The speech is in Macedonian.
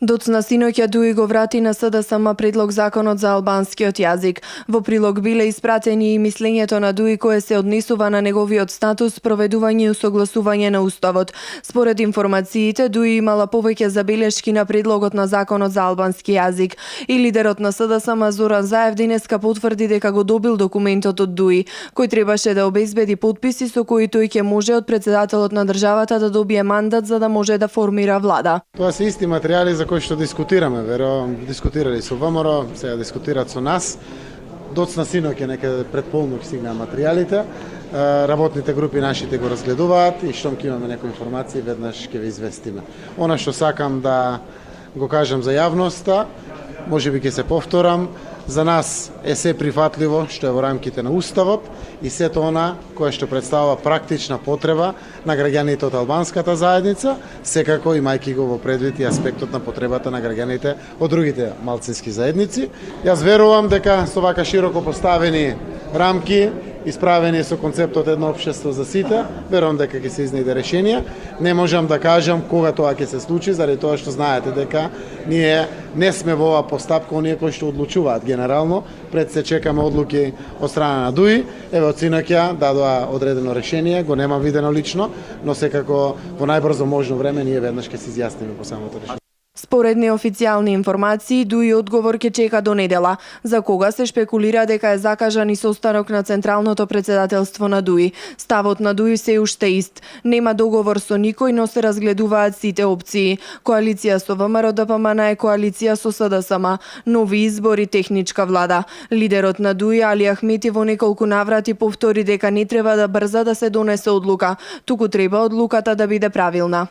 Доцна синоќа Дуи го врати на СДСМ предлог законот за албанскиот јазик. Во прилог биле испратени и мислењето на Дуи кое се однесува на неговиот статус, проведување и усогласување на уставот. Според информациите, Дуи имала повеќе забелешки на предлогот на законот за албански јазик. И лидерот на СДСМ Зоран Заев денеска потврди дека го добил документот од Дуи, кој требаше да обезбеди потписи со кои тој ќе може од председателот на државата да добие мандат за да може да формира влада. Тоа се исти материјали за кои што дискутираме, верувам, дискутирали со ВМРО, сега дискутираат со нас. Доцна синоќа некаде пред полнок стигнаа материјалите. Работните групи нашите го разгледуваат и штом ќе имаме некои информации, веднаш ќе ве известиме. Она што сакам да го кажам за јавноста, можеби ќе се повторам, за нас е се прифатливо што е во рамките на Уставот и сето она кое што представува практична потреба на граѓаните од албанската заедница, секако имајќи го во предвид и аспектот на потребата на граѓаните од другите малцински заедници. Јас верувам дека со вака широко поставени рамки, исправени со концептот едно општество за сите, верувам дека ќе се изнајде решение. Не можам да кажам кога тоа ќе се случи, заради тоа што знаете дека ние не сме во оваа постапка оние кои што одлучуваат генерално, пред се чекаме одлуки од страна на Дуи. Еве од синоќа дадоа одредено решение, го немам видено лично, но секако во најбрзо можно време ние веднаш ќе се изјасниме по самото решение. Според неофицијални информации, Дуи одговор ќе чека до недела, за кога се шпекулира дека е закажан и состанок на Централното председателство на Дуи. Ставот на Дуи се уште ист. Нема договор со никој, но се разгледуваат сите опции. Коалиција со ВМРО ДПМН е коалиција со СДСМ, нови избори, техничка влада. Лидерот на Дуи Али Ахмети во неколку наврати повтори дека не треба да брза да се донесе одлука, туку треба одлуката да биде правилна.